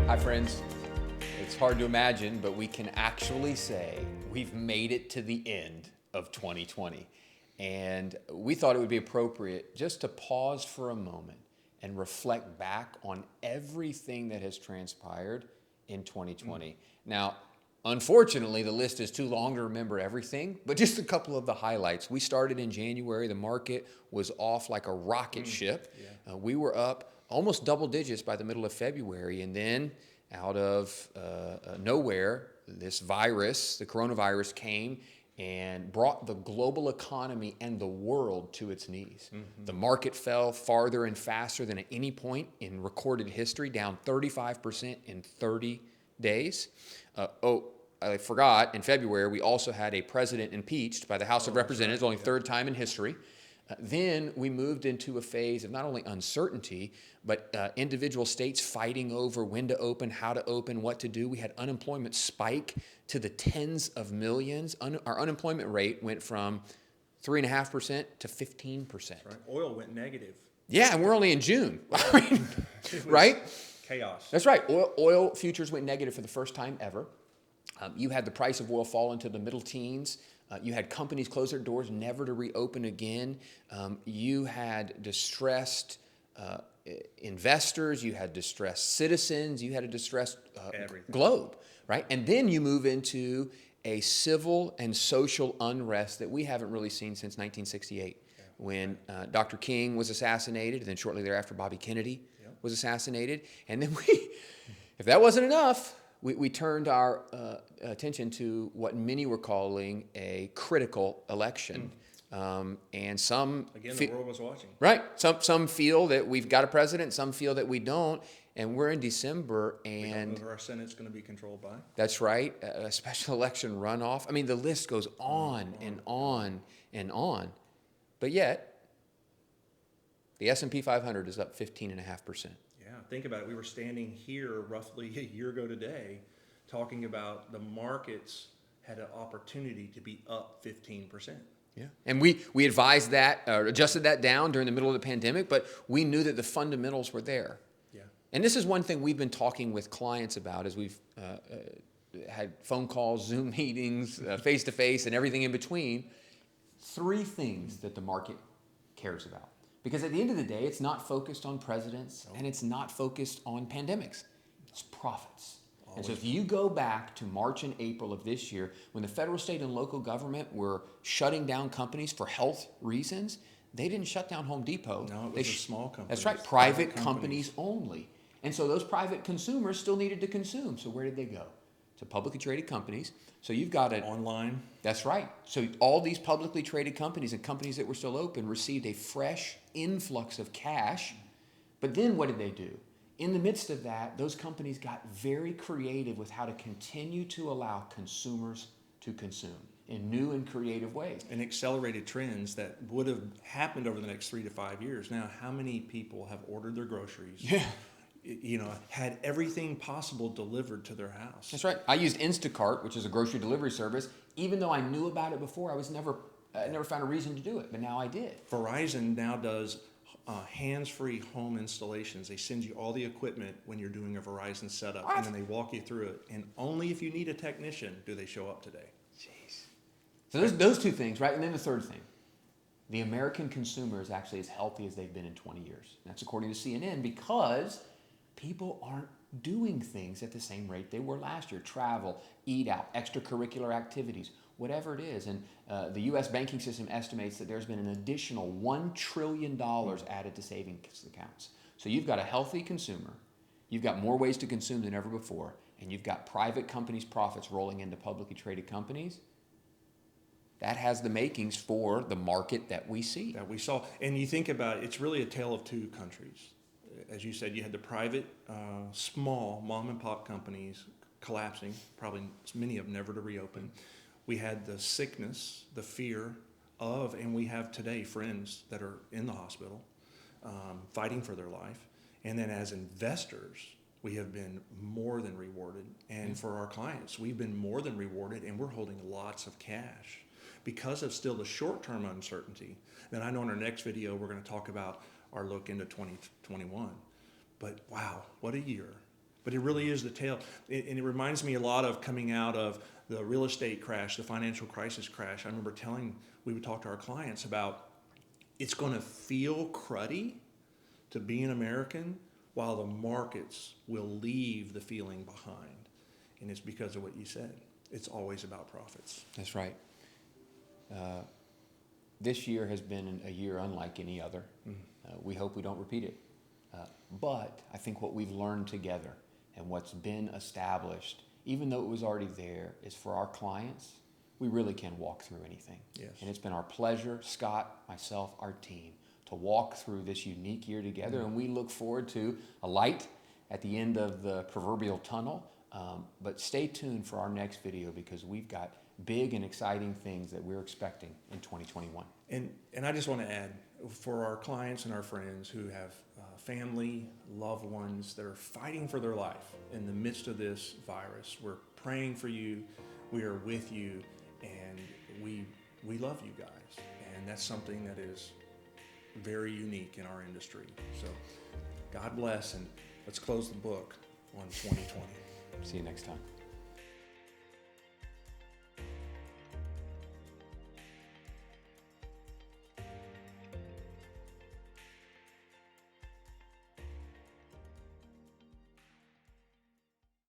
Hi friends, it's hard to imagine, but we can actually say we've made it to the end of 2020. And we thought it would be appropriate just to pause for a moment and reflect back on everything that has transpired in 2020. Now, unfortunately, the list is too long to remember everything, but just a couple of the highlights. We started in January. The market was off like a rocket ship. We were up almost double digits by the middle of February, and then out of nowhere, this virus, the coronavirus, came and brought the global economy and the world to its knees. The market fell farther and faster than at any point in recorded history, down 35% in 30 days. I forgot, in February, we also had a president impeached by the House of Representatives, only third time in history. Then we moved into a phase of not only uncertainty, but individual states fighting over when to open, how to open, what to do. We had unemployment spike to the tens of millions. Our unemployment rate went from 3.5% to 15%. Right. Oil went negative. Yeah, and we're only in June. I mean, right? Chaos. That's right. Oil futures went negative for the first time ever. You had the price of oil fall into the middle teens. You had companies close their doors, never to reopen again. You had distressed investors. You had distressed citizens. You had a distressed globe, right? And then you move into a civil and social unrest that we haven't really seen since 1968, when Dr. King was assassinated, and then shortly thereafter Bobby Kennedy was assassinated. And then if that wasn't enough, we turned our attention to what many were calling a critical election. And some... Again, the world was watching. Right. Some feel that we've got a president, some feel that we don't. And we're in December, and... We don't know who our Senate's going to be controlled by. That's right. A special election runoff. I mean, the list goes on and on and on. But yet, the S&P 500 is up 15.5%. Yeah, think about it. We were standing here roughly a year ago today talking about the markets had an opportunity to be up 15%. Yeah, and we advised that, adjusted that down during the middle of the pandemic, but we knew that the fundamentals were there. Yeah. And this is one thing we've been talking with clients about as we've had phone calls, Zoom meetings, face-to-face, and everything in between. Three things that the market cares about. Because at the end of the day, it's not focused on presidents, and it's not focused on pandemics. It's profits. And so if you go back to March and April of this year, when the federal, state, and local government were shutting down companies for health reasons, they didn't shut down Home Depot. No, it was small companies. That's right, private companies only. And so those private consumers still needed to consume. So where did they go? To publicly traded companies. So you've got it online. That's right. So all these publicly traded companies and companies that were still open received a fresh influx of cash. But then what did they do? In the midst of that, those companies got very creative with how to continue to allow consumers to consume in new and creative ways. And accelerated trends that would have happened over the next 3 to 5 years. Now, how many people have ordered their groceries? Yeah. Had everything possible delivered to their house. That's right. I used Instacart, which is a grocery delivery service. Even though I knew about it before, I never found a reason to do it, but now I did. Verizon now does hands-free home installations. They send you all the equipment when you're doing a Verizon setup, and then they walk you through it. And only if you need a technician do they show up today. Jeez. So those two things, right? And then the third thing. The American consumer is actually as healthy as they've been in 20 years. That's according to CNN, because people aren't doing things at the same rate they were last year. Travel, eat out, extracurricular activities, whatever it is. And the U.S. banking system estimates that there's been an additional $1 trillion added to savings accounts. So you've got a healthy consumer, you've got more ways to consume than ever before, and you've got private companies' profits rolling into publicly traded companies. That has the makings for the market that we see. That we saw. And you think about it, it's really a tale of two countries. As you said, you had the private, small mom and pop companies collapsing, probably many of them never to reopen. We had the sickness, the fear of, and we have today friends that are in the hospital fighting for their life. And then as investors, we have been more than rewarded. And for our clients, we've been more than rewarded, and we're holding lots of cash because of still the short-term uncertainty. Then I know in our next video, we're going to talk about our look into 2021. But wow, what a year. But it really is the tale. And it reminds me a lot of coming out of the real estate crash, the financial crisis crash. I remember we would talk to our clients about it's going to feel cruddy to be an American while the markets will leave the feeling behind. And it's because of what you said. It's always about profits. That's right. This year has been a year unlike any other. We hope we don't repeat it. But I think what we've learned together and what's been established, even though it was already there, is for our clients, we really can walk through anything. Yes. And it's been our pleasure, Scott, myself, our team, to walk through this unique year together. And we look forward to a light at the end of the proverbial tunnel. But stay tuned for our next video, because we've got big and exciting things that we're expecting in 2021. And I just want to add, for our clients and our friends who have family, loved ones that are fighting for their life in the midst of this virus, we're praying for you, we are with you, and we love you guys. And that's something that is very unique in our industry. So God bless, and let's close the book on 2020. See you next time.